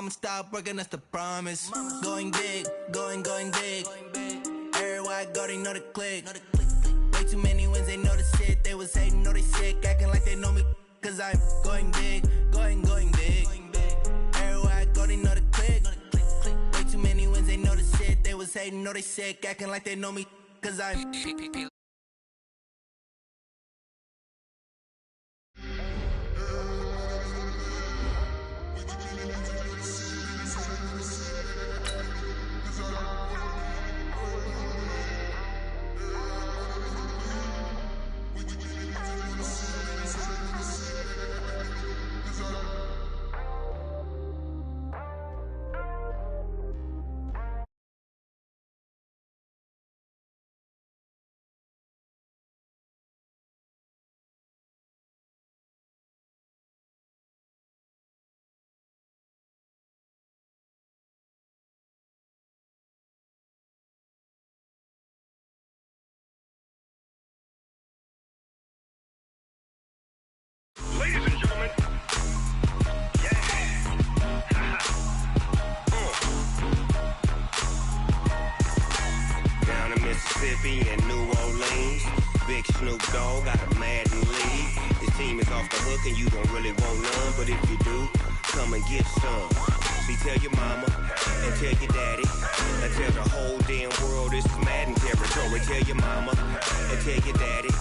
I'ma stop working, that's the promise. Going big, going big. Everywhere I go, they know the click. Way too many wins, they know the shit. They was hating, know they sick, acting like they know me. Cause I'm going big, going big. Everywhere I go, they know the click. Way too many wins, they know the shit. They was hating, know they sick, acting like they know me. Cause I'm Ladies and gentlemen, down in Mississippi and New Orleans, Big Snoop Dogg got a Madden league. His team is off the hook and you don't really want none, but if you do, come and get some. See, tell your mama and tell your daddy and tell the whole damn world this is Madden territory. Tell your mama and tell your daddy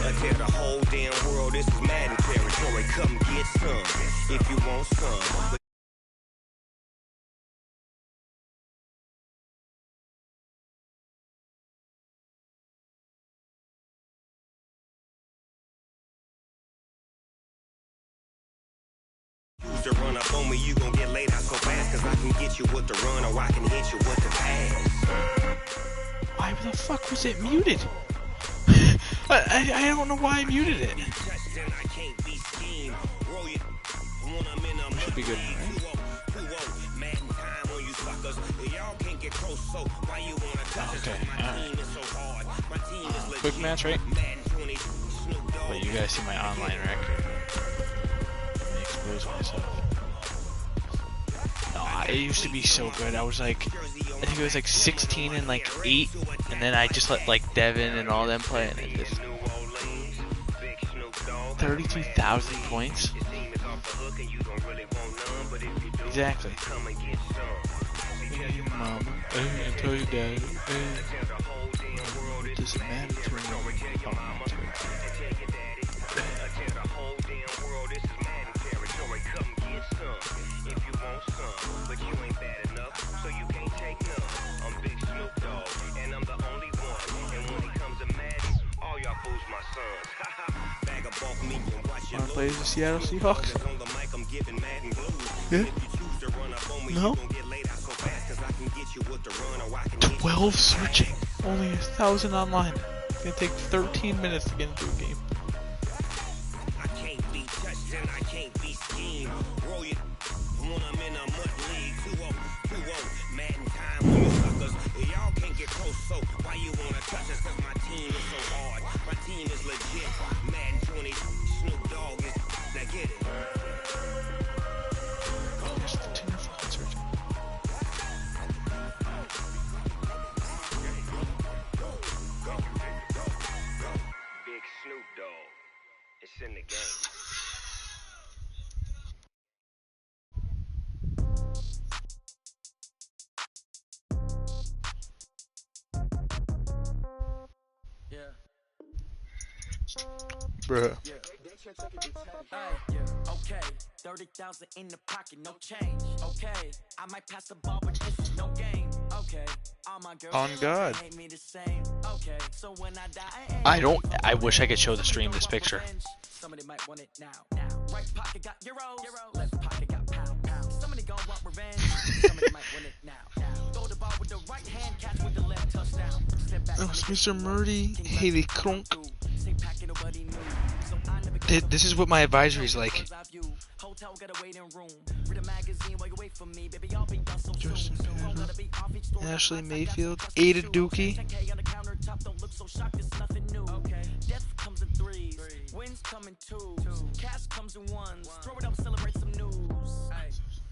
and tell the whole damn world this is Madden territory. Come get some if you want some. To run up on me, you gon' get laid out so fast, cause I can get you with the run or I can hit you with the pass. Why the fuck was it muted? I don't know why I muted it. Should be good, right? Okay, alright. Quick match, right? Wait, you guys see my online record. Expose myself. No, I used to be so good. I was like, I think it was like 16 and like 8, and then I just let like Devin and all them play, and it just 32,000 points. Exactly. Hey, mama, hey, I tell you dad, hey, it doesn't matter to me. Wanna play as the Seattle Seahawks? Yeah? No? 12 searching. Only 1,000 online. It's gonna take 13 minutes to get into a game. I can't be touched and I can't be schemed. Roll you when I'm in a mud league. 2-0, Madden time when you suckers. Y'all can't get close, so why you wanna touch us? Cause my team is so hard. My team is legit. Madden 20, Snoop Dogg is, now get it. There's the 2 fucking searching. Big Snoop Dogg. It's in the game. Bruh. Okay, 30,000 in the pocket, no change. Okay, I might pass the ball, but this is no game. Okay, all my girls On God. hate me the same. Okay, so when I die, I wish I could show the stream this picture. Somebody might want it now. Right pocket got euros, left pocket got pound. Somebody gon' want revenge. Somebody might want it now. Throw the ball with the right hand, catch with the left touchdown. Step back. Oh, it's Mr. Murdy, Haley Kronk. This is what my advisory is like. Justin Pepper, Ashley Mayfield, Ada Dookie. Death comes in threes, wins come in twos, cash comes in ones. Throw it up, celebrate some news.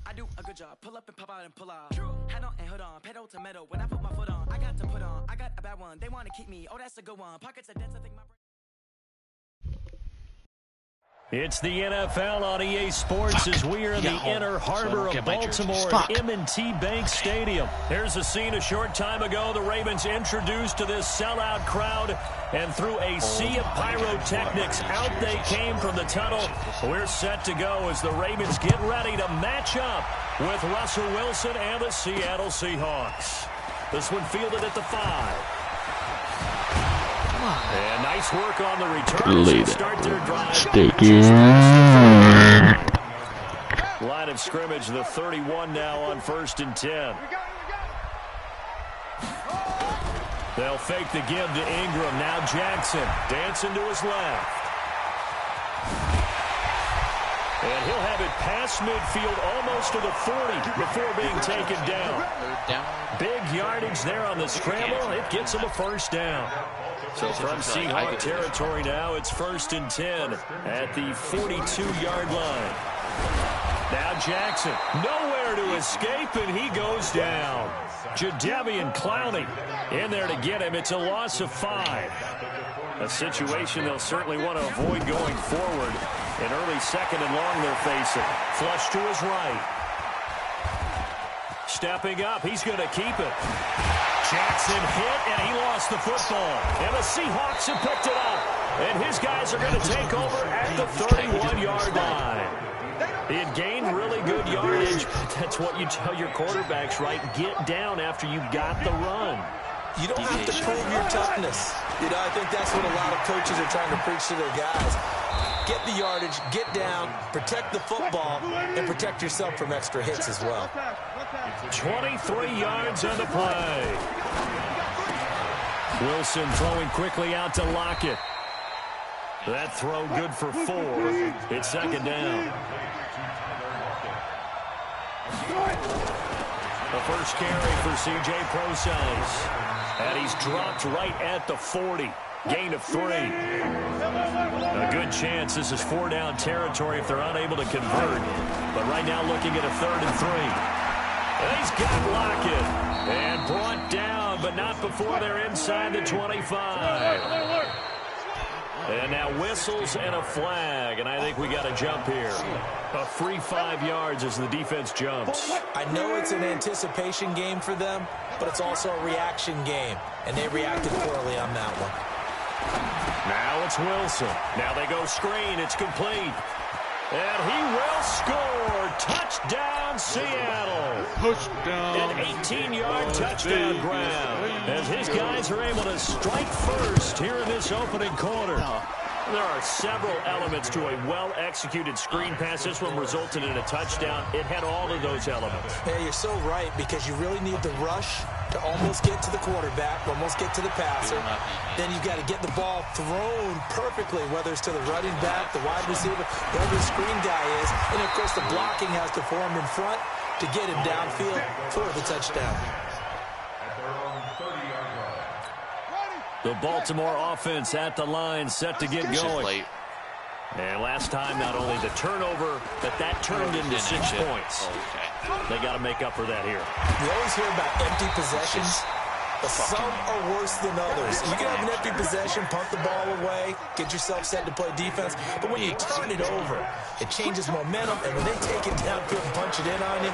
I do a good job. Pull up and pop out and pull out. Head on and hood on, pedal to metal. When I put my foot on, I got to put on. I got a bad one. They want to keep me. Oh, that's a good one. Pockets are dense. I think my. It's the NFL on EA Sports as we are in the inner harbor of Baltimore at M&T Bank Stadium. Here's a scene a short time ago. The Ravens introduced to this sellout crowd, and through a sea of pyrotechnics, out they came from the tunnel. We're set to go as the Ravens get ready to match up with Russell Wilson and the Seattle Seahawks. This one fielded at the 5. And nice work on the return. Start their drive. Line of scrimmage, the 31 now on 1st and 10. They'll fake the give to Ingram. Now Jackson dancing to his left. And he'll have it past midfield almost to the 40 before being taken down. Big yardage there on the scramble. It gets him a first down. So from Seahawk territory now, it's 1st and 10 at the 42-yard line. Now Jackson, nowhere to escape, and he goes down. Jadeveon Clowney in there to get him. It's a loss of 5. A situation they'll certainly want to avoid going forward. An early 2nd and long they're facing. Flush to his right. Stepping up, he's going to keep it. Jackson hit, and he lost the football. And the Seahawks have picked it up. And his guys are going to take over at the 31-yard line. It gained really good yardage. That's what you tell your quarterbacks, right? Get down after you got the run. You don't have to prove your toughness. You know, I think that's what a lot of coaches are trying to preach to their guys. Get the yardage, get down, protect the football, and protect yourself from extra hits as well. 23 yards on the play. Wilson throwing quickly out to Lockett. That throw good for 4. It's 2nd down. The first carry for C.J. Prosise. And he's dropped right at the 40. Gain of 3. A good chance this is 4-down territory if they're unable to convert. But right now looking at a 3rd and 3. And he's got Lockett. And brought down, but not before they're inside the 25. And now whistles and a flag, and I think we got a jump here. A free 5 yards as the defense jumps. I know it's an anticipation game for them, but it's also a reaction game, and they reacted poorly on that one. Now it's Wilson. Now they go screen. It's complete. And he will score. Touchdown, Seattle. Touchdown. An 18-yard touchdown grab. As his guys are able to strike first here in this opening quarter. There are several elements to a well-executed screen pass. This one resulted in a touchdown. It had all of those elements. Yeah, you're so right, because you really need the rush to almost get to the quarterback, almost get to the passer. Then you've got to get the ball thrown perfectly, whether it's to the running back, the wide receiver, whoever the screen guy is. And, of course, the blocking has to form in front to get him downfield for the touchdown. The Baltimore offense at the line, set to get going. And last time, not only the turnover, but that turned into 6 points. They got to make up for that here. You always hear about empty possessions, but some are worse than others. You can have an empty possession, punt the ball away, get yourself set to play defense, but when you turn it over, it changes momentum, and when they take it downfield and punch it in on you,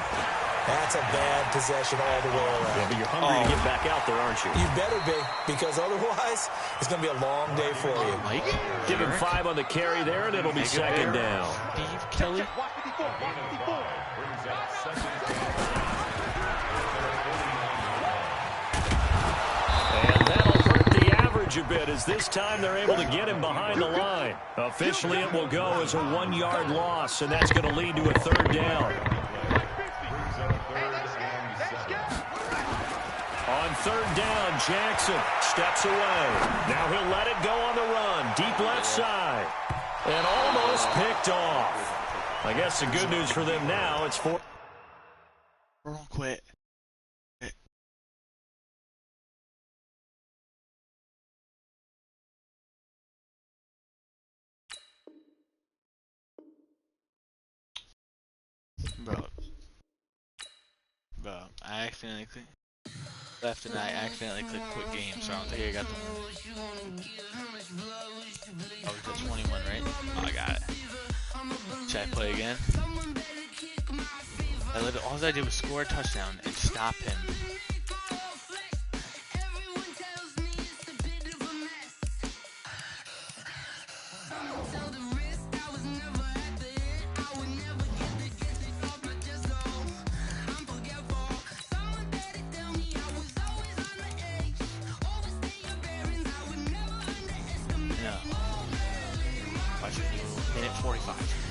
that's a bad possession all the way around. Yeah, but you're hungry to get back out there, aren't you? You better be, because otherwise, it's going to be a long day for you. Mike? Give him 5 on the carry there, and it'll be 2nd down. Steve Kelly? And that'll hurt the average a bit, as this time they're able to get him behind the line. Officially, it will go as a 1-yard loss, and that's going to lead to a 3rd down. On 3rd down, Jackson steps away. Now he'll let it go on the run. Deep left side. And almost picked off. I guess the good news for them now, it's 4. Wrong quit. Bro. I accidentally left and I accidentally clicked quit game, so I don't think I got the one. Oh, we got 21, right? Oh, I got it. Should I play again? All I did was score a touchdown and stop him. Minute 45.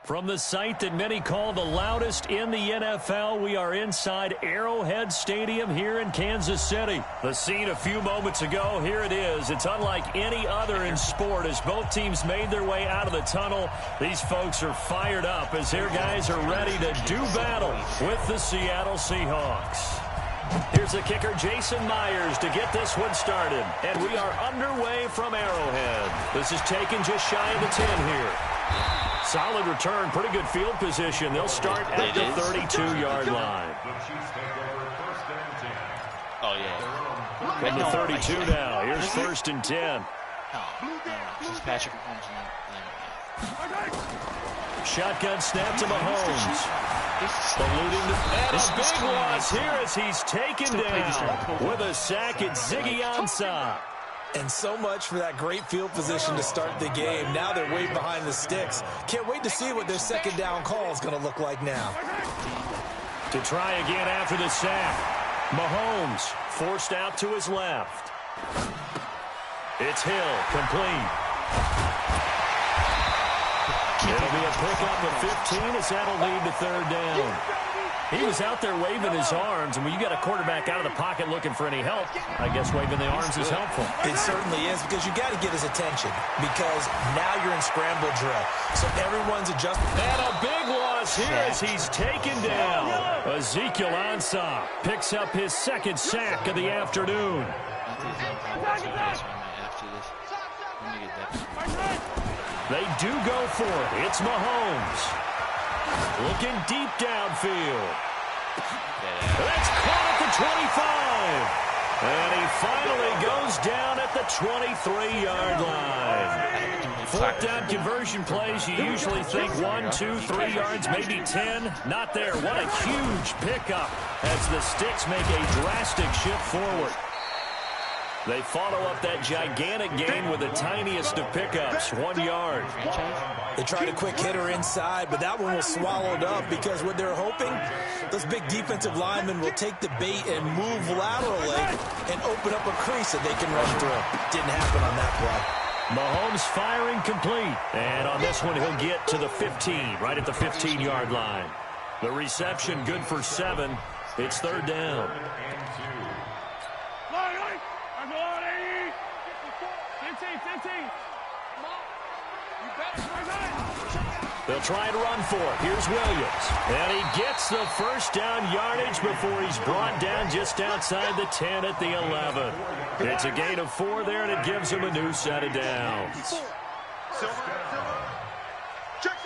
From the site that many call the loudest in the NFL, we are inside Arrowhead Stadium here in Kansas City. The scene a few moments ago, here it is. It's unlike any other in sport as both teams made their way out of the tunnel. These folks are fired up as their guys are ready to do battle with the Seattle Seahawks. Here's the kicker, Jason Myers, to get this one started. And we are underway from Arrowhead. This is taken just shy of the 10 here. Solid return, pretty good field position. They'll start at the 32-yard line. Oh, yeah. From the 32 now. Here's 1st and 10. No. This is Patrick Mahomes. Shotgun snap to Mahomes. And a big loss here as he's taken down with a sack at Ziggy Ansah. And so much for that great field position to start the game. Now they're way behind the sticks. Can't wait to see what their second down call is going to look like now. To try again after the sack. Mahomes forced out to his left. It's Hill, complete. It'll be a pick on the 15 as that'll lead to 3rd down. He was out there waving his arms, and when you got a quarterback out of the pocket looking for any help, I guess waving the arms is helpful. It certainly is, because you got to get his attention, because now you're in scramble drill. So everyone's adjusting. And a big loss here as he's taken down. Ezekiel Ansah picks up his 2nd sack of the afternoon. They do go for it. It's Mahomes. Looking deep downfield. That's caught at the 25. And he finally goes down at the 23-yard line. 4th down conversion plays, you usually think 1, 2, 3 yards, maybe 10. Not there. What a huge pickup as the Sticks make a drastic shift forward. They follow up that gigantic gain with the tiniest of pickups, 1 yard. They tried a quick hitter inside, but that one was swallowed up because what they're hoping, those big defensive linemen will take the bait and move laterally and open up a crease that they can run through. Didn't happen on that play. Mahomes firing complete. And on this one, he'll get to the 15, right at the 15-yard line. The reception good for 7. It's 3rd down. They'll try and run for it. Here's Williams. And he gets the first down yardage before he's brought down just outside the 10 at the 11. It's a gain of 4 there, and it gives him a new set of downs. Check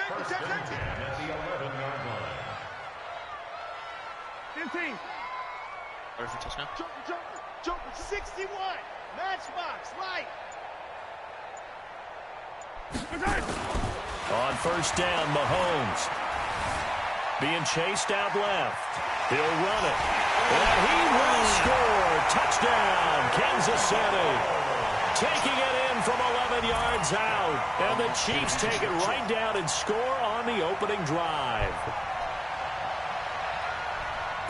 15. Order for touchdown. Jump, 61. Matchbox, right. On first down, Mahomes. Being chased out left. He'll run it. And he will score. Touchdown, Kansas City. Taking it in from 11 yards out. And the Chiefs take it right down and score on the opening drive.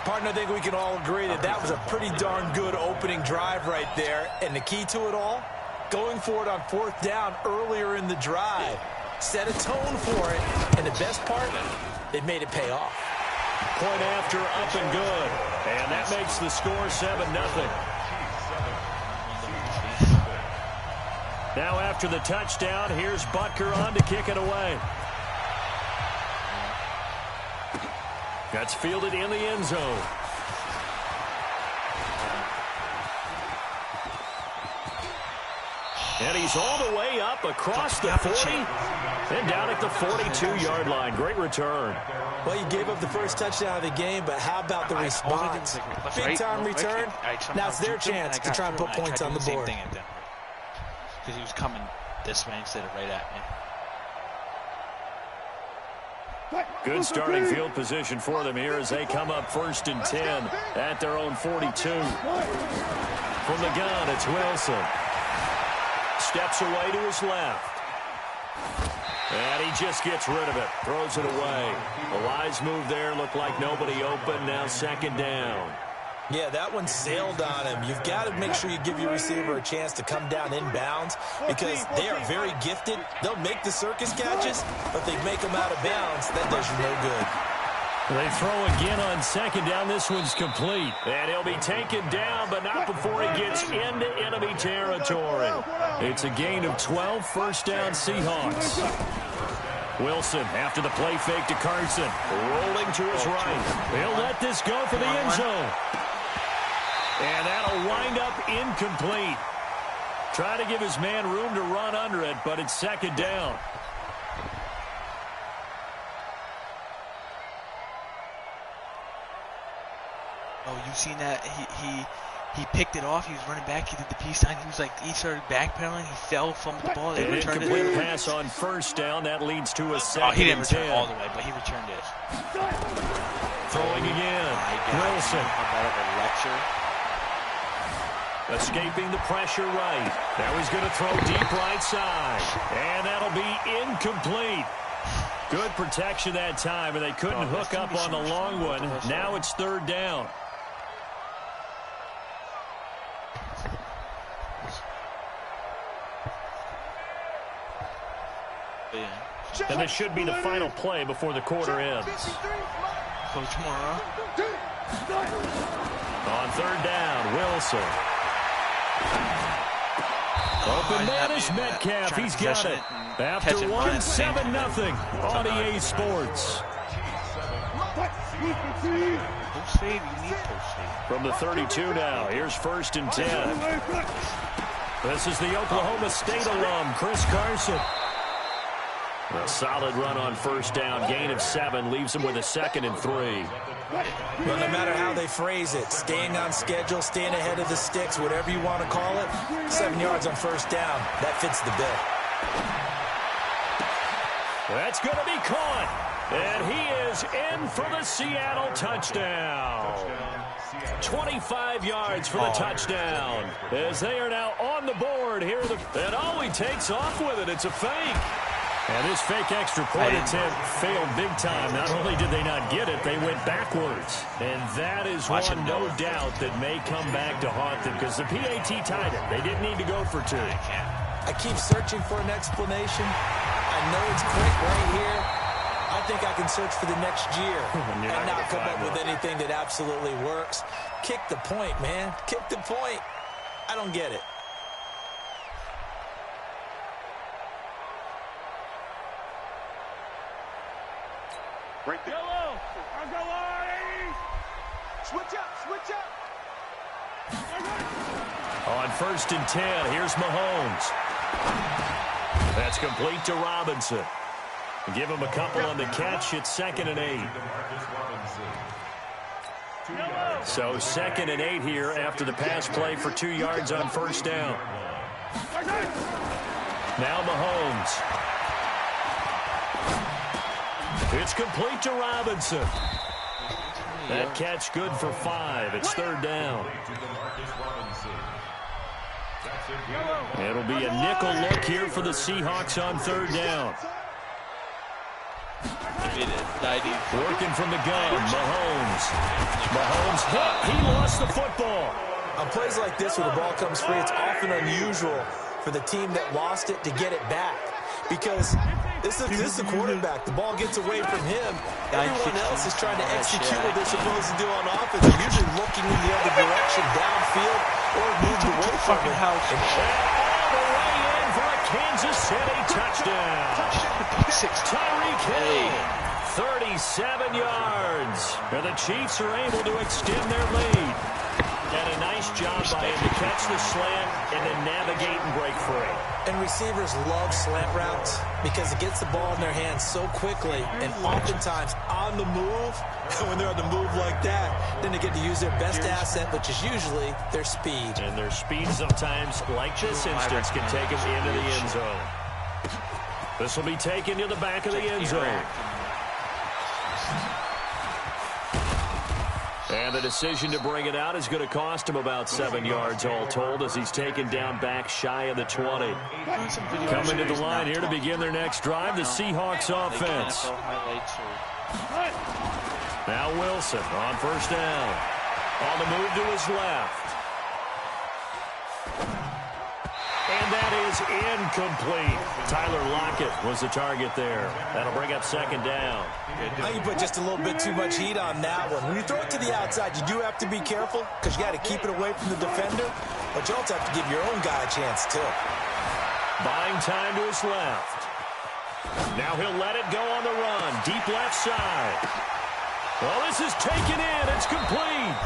Partner, I think we can all agree that that was a pretty darn good opening drive right there. And the key to it all, going for it on fourth down earlier in the drive. Set a tone for it. And the best part, they made it pay off. Point after, up and good. And that makes the score 7-0. Now after the touchdown, here's Butker on to kick it away. That's fielded in the end zone. And he's all the way up across the 40 and down at the 42-yard line. Great return. Well, you gave up the first touchdown of the game, but how about the response? Big-time return. Now it's their chance to try and put points on the board. Because he was coming this way instead of right at me. Good starting field position for them here as they come up 1st and 10 at their own 42. From the gun, it's Wilson. Steps away to his left. And he just gets rid of it. Throws it away. A wise move there. Looked like nobody open. Now 2nd down. Yeah, that one sailed on him. You've got to make sure you give your receiver a chance to come down inbounds because they are very gifted. They'll make the circus catches, but they make them out of bounds. That does you no good. They throw again on 2nd down. This one's complete. And he'll be taken down, but not before he gets into enemy territory. It's a gain of 12, 1st down Seahawks. Wilson after the play fake to Carson. Rolling to his right. He'll let this go for the end zone. And that'll wind up incomplete. Trying to give his man room to run under it, but it's 2nd down. Oh, you've seen that? He picked it off. He was running back. He did the peace sign. He started backpedaling. He fell, fumbled the ball. They returned it. Incomplete pass on 1st down. That leads to a 2nd. Oh, he didn't return all the way, but he returned it. Throwing again. Wilson. Escaping the pressure right. Now he's going to throw deep right side. And that'll be incomplete. Good protection that time, and they couldn't hook up on the long one. Now it's 3rd down. And this should be the final play before the quarter ends. Coach Morrow. On 3rd down, Wilson. Open man is Metcalf. He's got it. After 1, 7-0 on EA Sports. Post fade, you need post fade. From the 32 now, here's 1st and 10. This is the Oklahoma State alum, Chris Carson. A solid run on 1st down, gain of 7, leaves him with a 2nd and 3. Well, no matter how they phrase it, staying on schedule, staying ahead of the sticks, whatever you want to call it, 7 yards on 1st down, that fits the bill. That's going to be caught, and he is in for the Seattle touchdown. 25 yards for the touchdown, as they are now on the board here. And oh, he takes off with it. It's a fake. And this fake extra point attempt failed big time. Not only did they not get it, they went backwards. And that is one, no doubt, that may come back to haunt them because the PAT tied it. They didn't need to go for 2. I keep searching for an explanation. I know it's quick right here. I think I can search for the next year and not come up with anything that absolutely works. Kick the point, man. Kick the point. I don't get it. Right there. Yellow. I'll go on. Switch up. Switch up. On 1st and 10, here's Mahomes. That's complete to Robinson. Give him a couple on the catch. It's 2nd and 8. So 2nd and 8 here after the pass play for 2 yards on 1st down. Now Mahomes. It's complete to Robinson. That catch good for 5. It's 3rd down. It'll be a nickel look here for the Seahawks on 3rd down. Working from the gun, Mahomes. Mahomes hit. He lost the football. On plays like this where the ball comes free, it's often unusual for the team that lost it to get it back. Because this is the quarterback. The ball gets away from him. Everyone else is trying to execute what they're supposed to do on offense. They're usually looking in the other direction, downfield, or moved away from it. All the way in for a Kansas City touchdown. Tyreek Hill, 37 yards. And the Chiefs are able to extend their lead. And a nice job by him to catch the slant and then navigate and break free. And receivers love slant routes because it gets the ball in their hands so quickly and oftentimes on the move. And when they're on the move like that, then they get to use their best asset, which is usually their speed. And their speed sometimes, like this instance, can take them into the end zone. This will be taken to the back of the end zone. And the decision to bring it out is going to cost him about 7 yards all told as he's taken down back shy of the 20. Coming to the line here to begin their next drive, the Seahawks offense. Now Wilson on 1st down. On the move to his left. And that is incomplete. Tyler Lockett was the target there. That'll bring up 2nd down. Now you put just a little bit too much heat on that one. When you throw it to the outside, you do have to be careful because you got to keep it away from the defender. But you also have to give your own guy a chance, too. Buying time to his left. Now he'll let it go on the run. Deep left side. Well, this is taken in. It's complete.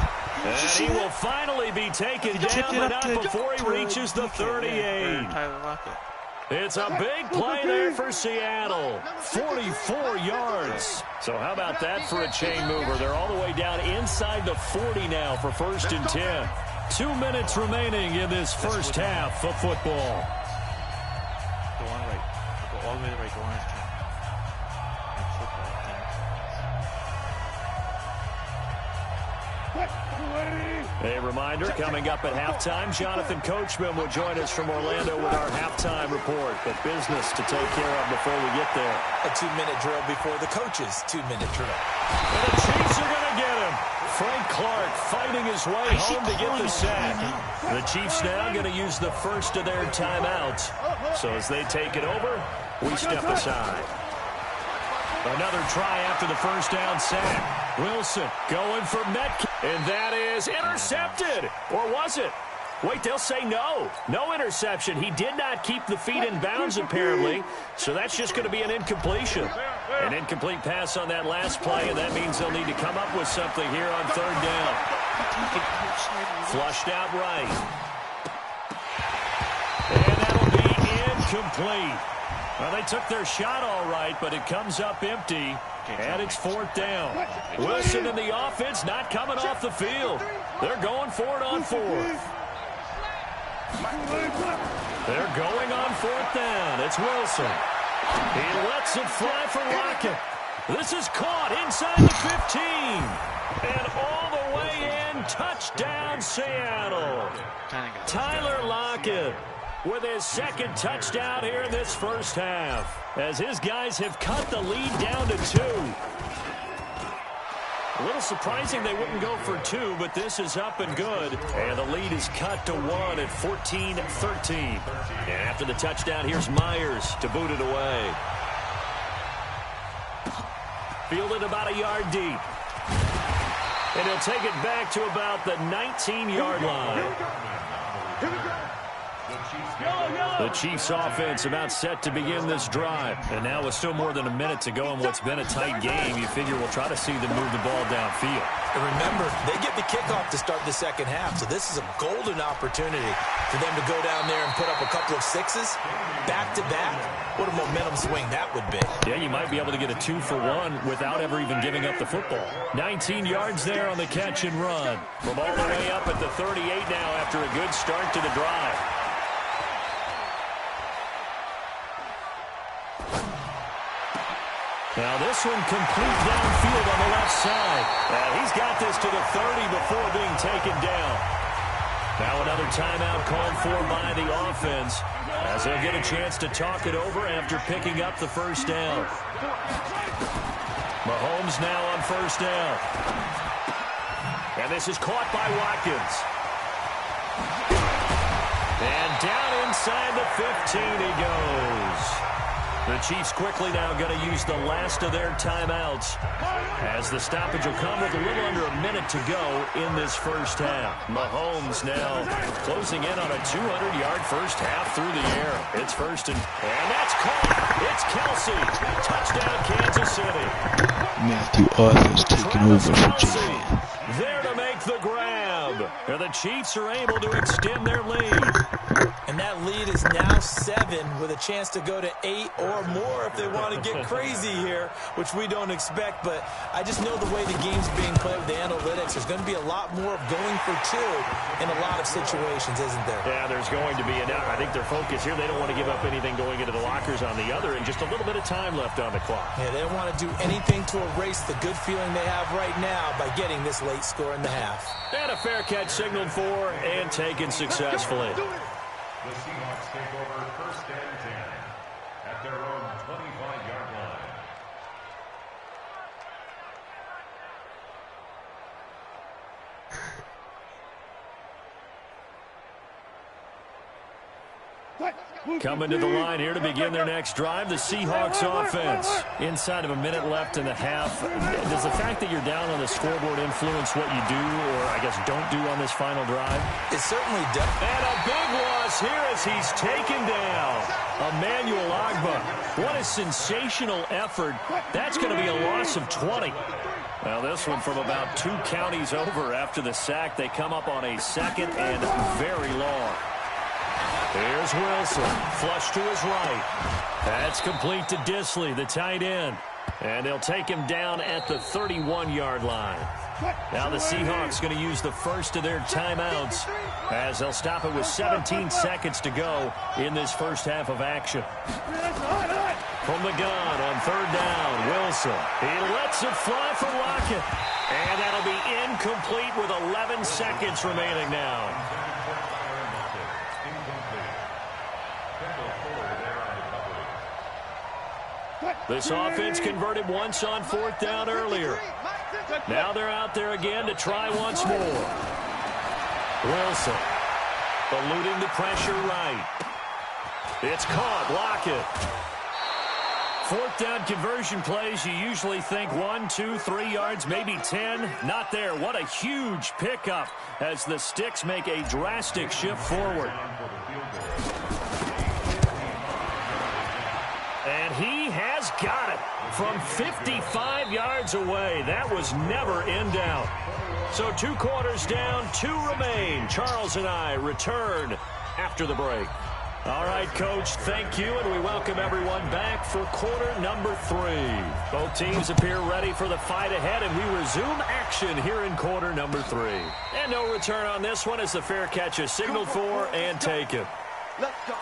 And he will finally be taken down, but not before he reaches the 38. It's a big play there for Seattle. 44 yards. So how about that for a chain mover? They're all the way down inside the 40 now for 1st and 10. 2 minutes remaining in this first half of football. Go on right. Go all the way to the right. Go on his turn. A reminder, coming up at halftime, Jonathan Coachman will join us from Orlando with our halftime report. But business to take care of before we get there. A 2-minute drill before the coach's 2-minute drill. And the Chiefs are going to get him. Frank Clark fighting his way home to get the sack. The Chiefs now going to use the first of their timeouts. So as they take it over, we step aside. Another try after the first down sack. Wilson going for Metcalf. And that is intercepted. Or was it? Wait, they'll say no. No interception. He did not keep the feet in bounds, apparently. So that's just going to be an incompletion. An incomplete pass on that last play, and that means they'll need to come up with something here on 3rd down. Flushed out right. And that'll be incomplete. Well, they took their shot all right, but it comes up empty, and it's 4th down. Wilson and the offense not coming off the field. They're going for it on 4th. They're going on 4th down. It's Wilson. He lets it fly for Lockett. This is caught inside the 15. And all the way in, touchdown Seattle. Tyler Lockett with his 2nd touchdown here in this first half, as his guys have cut the lead down to 2. A little surprising they wouldn't go for 2, but this is up and good. And the lead is cut to 1 at 14-13. And after the touchdown, here's Myers to boot it away. Fielded about a yard deep. And he'll take it back to about the 19-yard line. The Chiefs offense about set to begin this drive. And now with still more than a minute to go in what's been a tight game, you figure we'll try to see them move the ball downfield. And remember, they get the kickoff to start the second half, so this is a golden opportunity for them to go down there and put up a couple of sixes back-to-back. What a momentum swing that would be. Yeah, you might be able to get a 2-for-1 without ever even giving up the football. 19 yards there on the catch and run. From all the way up at the 38 now after a good start to the drive. Now this one complete downfield on the left side. He's got this to the 30 before being taken down. Now another timeout called for by the offense as they'll get a chance to talk it over after picking up the first down. Mahomes now on first down. And this is caught by Watkins. And down inside the 15 he goes. The Chiefs quickly now going to use the last of their timeouts as the stoppage will come with a little under a minute to go in this first half. Mahomes now closing in on a 200-yard first half through the air. It's first and that's caught. It's Kelsey. Touchdown, Kansas City. Matthew Arthur's taking over for Jayman. There to make the grab. And the Chiefs are able to extend their lead. And that lead is now 7 with a chance to go to 8 or more if they want to get crazy here, which we don't expect. But I just know the way the game's being played with the analytics, there's going to be a lot more of going for 2 in a lot of situations, isn't there? Yeah, there's going to be. And I think their focus here, they don't want to give up anything going into the lockers on the other, and just a little bit of time left on the clock. Yeah, they don't want to do anything to erase the good feeling they have right now by getting this late score in the half. And a fair catch signaled for and taken successfully. The Seahawks take over first and 10 at their own 25-yard line. Coming to the line here to begin their next drive, the Seahawks offense. Inside of a minute left in the half. Does the fact that you're down on the scoreboard influence what you do, or I guess don't do on this final drive? It certainly does. And a big loss here as he's taken down. Emmanuel Ogbah. What a sensational effort. That's going to be a loss of 20. Well, this one from about 2 counties over after the sack. They come up on a second and very long. Here's Wilson, flush to his right. That's complete to Disley, the tight end. And they'll take him down at the 31-yard line. Now the Seahawks going to use the first of their timeouts as they'll stop it with 17 seconds to go in this first half of action. From the gun on third down, Wilson. He lets it fly for Lockett. And that'll be incomplete with 11 seconds remaining now. This offense converted once on fourth down earlier. Now they're out there again to try once more. Wilson eluding the pressure right. It's caught. Lockett. Fourth down conversion plays, you usually think 1, 2, 3 yards, maybe 10. Not there. What a huge pickup as the Sticks make a drastic shift forward. And he has got it from 55 yards away. That was never in doubt. So 2 quarters down, 2 remain. Charles and I return after the break. All right, Coach, thank you, and we welcome everyone back for quarter number 3. Both teams appear ready for the fight ahead, and we resume action here in quarter number 3. And no return on this one as the fair catch is signaled for and taken. Let's go.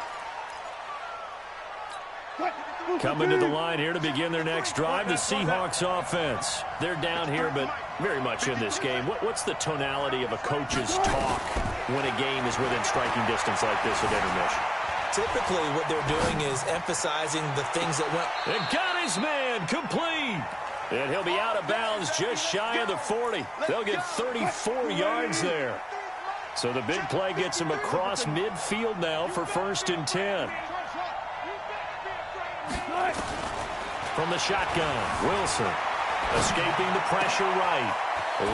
Coming to the line here to begin their next drive, the Seahawks offense. They're down here, but very much in this game. What's the tonality of a coach's talk when a game is within striking distance like this at intermission? Typically, what they're doing is emphasizing the things that went. And got his man complete. And he'll be out of bounds just shy of the 40. They'll get 34 yards there. So the big play gets him across midfield now for first and 10. From the shotgun, Wilson escaping the pressure right.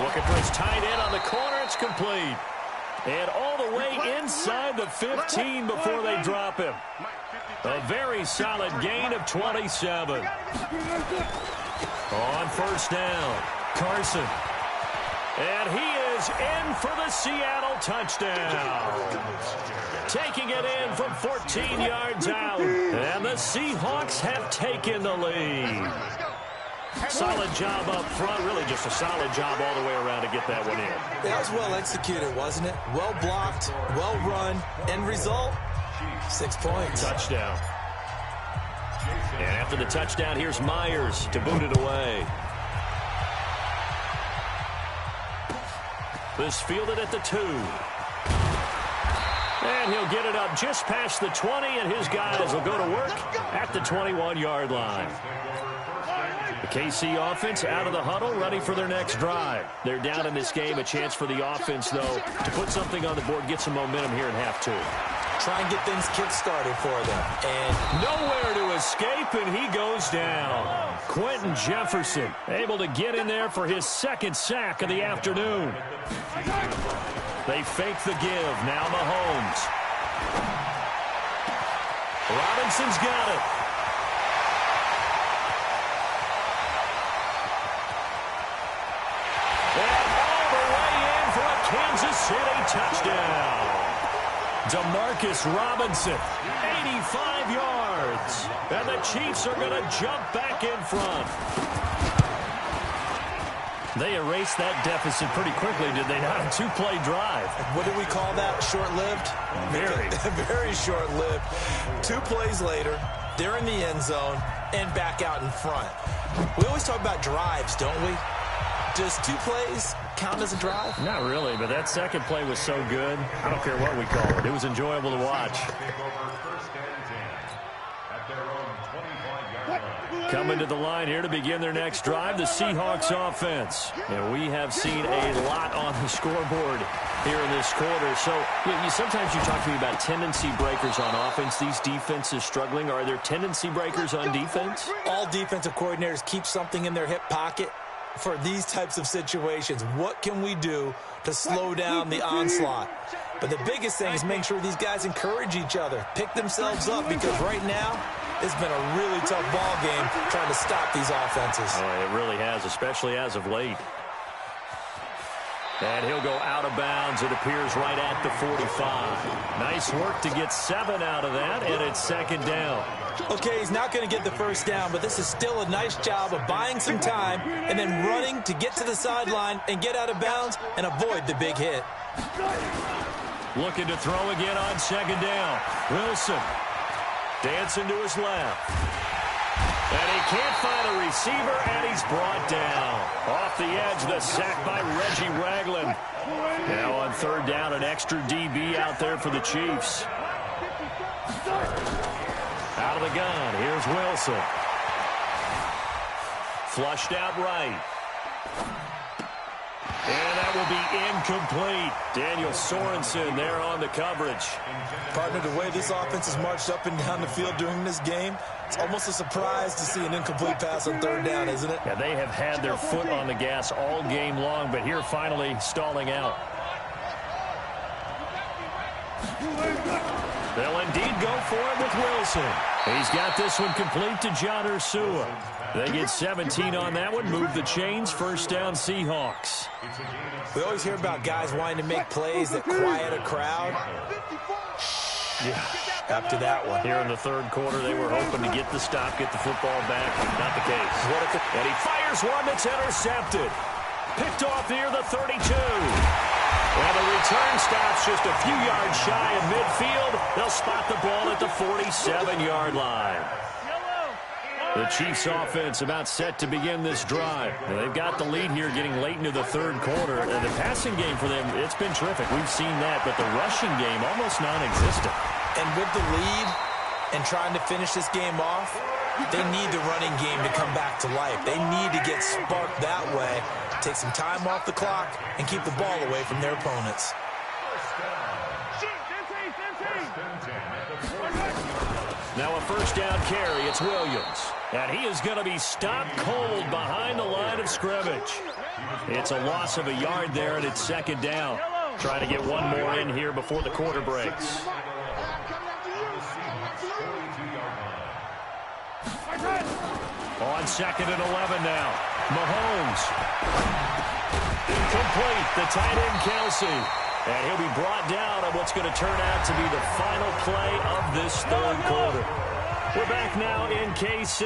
Looking for his tight end on the corner. It's complete. And all the way inside the 15 before they drop him. A very solid gain of 27. On first down, Carson. And he is in for the Seattle touchdown. Taking it in from 14 yards out. And the Seahawks have taken the lead. Solid job up front. Really just a solid job all the way around to get that one in. That was well executed, wasn't it? Well blocked, well run. End result, 6 points. Touchdown. And after the touchdown, here's Myers to boot it away. This fielded at the 2. And he'll get it up just past the 20, and his guys will go to work at the 21-yard line. The KC offense out of the huddle, ready for their next drive. They're down in this game. A chance for the offense, though, to put something on the board, get some momentum here in half 2. Try and get things kick-started for them. And nowhere to escape, and he goes down. Quentin Jefferson able to get in there for his second sack of the afternoon. They fake the give. Now Mahomes. Robinson's got it. And all the way in for a Kansas City touchdown. Demarcus Robinson, 85 yards. And the Chiefs are going to jump back in front. They erased that deficit pretty quickly, did they not? A 2-play drive. What do we call that? Short-lived? Very. Very short-lived. 2 plays later, they're in the end zone and back out in front. We always talk about drives, don't we? Does 2 plays count as a drive? Not really, but that second play was so good. I don't care what we call it. It was enjoyable to watch. Coming to the line here to begin their next drive, the Seahawks offense. And we have seen a lot on the scoreboard here in this quarter. So sometimes you talk to me about tendency breakers on offense. These defenses struggling. Are there tendency breakers on defense? All defensive coordinators keep something in their hip pocket for these types of situations. What can we do to slow down the onslaught? But the biggest thing is make sure these guys encourage each other, pick themselves up, because right now it's been a really tough ball game trying to stop these offenses. Oh, it really has, especially as of late. And he'll go out of bounds, it appears, right at the 45. Nice work to get 7 out of that, and it's second down. Okay, he's not going to get the first down, but this is still a nice job of buying some time and then running to get to the sideline and get out of bounds and avoid the big hit. Looking to throw again on second down. Wilson dancing to his left. And he can't find a receiver, and he's brought down. Off the edge, the sack by Reggie Ragland. Now on third down, an extra DB out there for the Chiefs. Out of the gun, here's Wilson. Flushed out right. And that will be incomplete. Daniel Sorensen there on the coverage. Partner, the way this offense has marched up and down the field during this game, it's almost a surprise to see an incomplete pass on third down, isn't it? Yeah, they have had their foot on the gas all game long, but here finally stalling out. They'll indeed go for it with Wilson. He's got this one complete to John Ursua. They get 17 on that one, move the chains, first down Seahawks. We always hear about guys wanting to make plays that quiet a crowd. Yeah, after that one. Here in the third quarter, they were hoping to get the stop, get the football back. Not the case. And he fires one that's intercepted. Picked off near the 32. Well, the return stops just a few yards shy of midfield. They'll spot the ball at the 47-yard line. The Chiefs offense about set to begin this drive. Now, they've got the lead here getting late into the third quarter. And the passing game for them, it's been terrific. We've seen that, but the rushing game almost non-existent. And with the lead and trying to finish this game off, they need the running game to come back to life. They need to get sparked that way, take some time off the clock, and keep the ball away from their opponents. Now a first down carry, it's Williams. And he is going to be stopped cold behind the line of scrimmage. It's a loss of a yard there, and it's second down. Trying to get one more in here before the quarter breaks. On 2nd and 11 now. Mahomes. Incomplete. The tight end, Kelsey. And he'll be brought down on what's going to turn out to be the final play of this third quarter. We're back now in KC.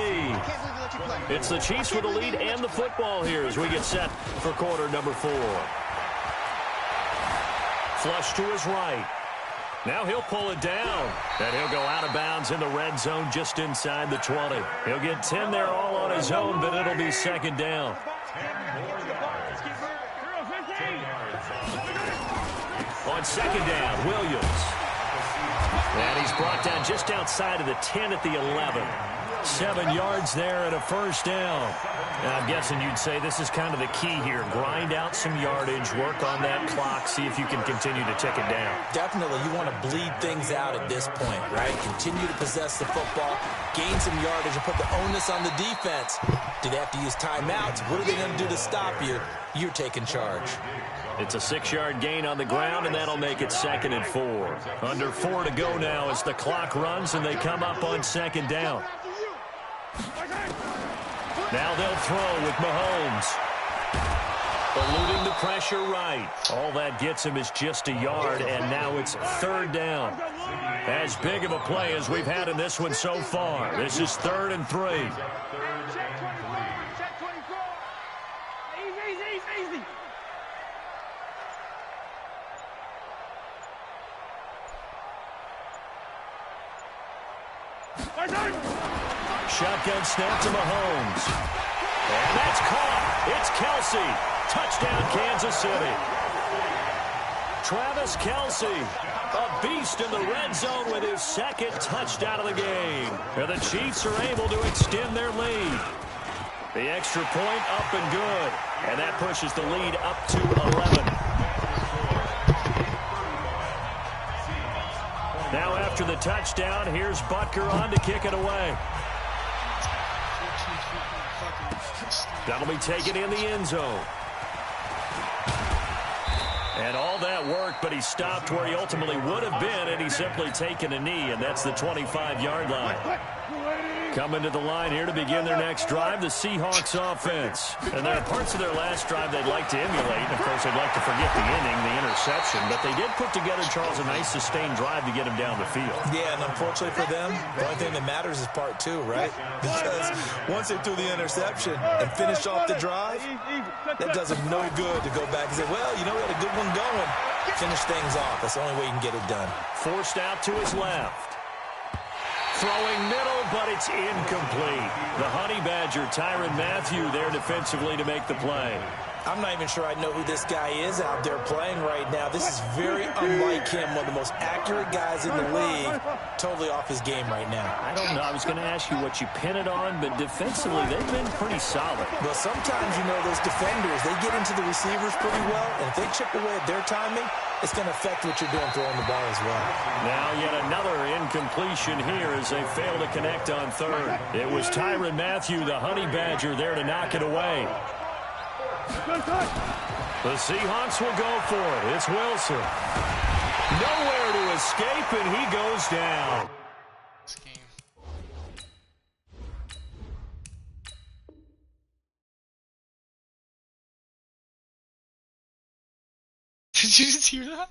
It's the Chiefs with the lead and the football here as we get set for quarter number 4. Flush to his right. Now he'll pull it down. And he'll go out of bounds in the red zone just inside the 20. He'll get 10 there all on his own, but it'll be 2nd down. On 2nd down, Williams. And he's brought down just outside of the 10 at the 11. 7 yards there and a first down. Now, I'm guessing you'd say this is kind of the key here. Grind out some yardage, work on that clock, see if you can continue to tick it down. Definitely, you want to bleed things out at this point, right? Continue to possess the football, gain some yardage, and put the onus on the defense. Do they have to use timeouts? What are they going to do to stop you? You're taking charge. It's a 6-yard gain on the ground, and that'll make it 2nd and 4. Under 4 to go now as the clock runs, and they come up on 2nd down. Now they'll throw with Mahomes. Eluding the pressure right. All that gets him is just a yard, and now it's 3rd down. As big of a play as we've had in this one so far. This is 3rd and 3. Easy. Shotgun snap to Mahomes. And that's caught. It's Kelsey. Touchdown, Kansas City. Travis Kelsey, a beast in the red zone with his 2nd touchdown of the game. And the Chiefs are able to extend their lead. The extra point up and good. And that pushes the lead up to 11. Now after the touchdown, here's Butker on to kick it away. That'll be taken in the end zone. And all that worked, but he stopped where he ultimately would have been, and he's simply taken a knee, and that's the 25-yard line. Coming to the line here to begin their next drive, the Seahawks offense. And there are parts of their last drive they'd like to emulate. Of course, they'd like to forget the inning, the interception. But they did put together, Charles, a nice sustained drive to get him down the field. Yeah, and unfortunately for them, the only thing that matters is part 2, right? Because once they threw the interception and finished off the drive, that does them no good to go back and say, well, you know, we had a good one going. Finish things off. That's the only way you can get it done. Forced out to his left. Throwing middle, but it's incomplete. The Honey Badger, Tyrann Mathieu, there defensively to make the play. I'm not even sure I know who this guy is out there playing right now. This is very unlike him, one of the most accurate guys in the league. Totally off his game right now. I don't know. I was going to ask you what you pin it on, but defensively, they've been pretty solid. Well, sometimes, you know, those defenders, they get into the receivers pretty well, and if they chip away at their timing, it's going to affect what you're doing throwing the ball as well. Now yet another incompletion here as they fail to connect on 3rd. It was Tyrann Mathieu, the Honey Badger, there to knock it away. The Seahawks will go for it. It's Wilson. Nowhere to escape, and he goes down. Did you just hear that?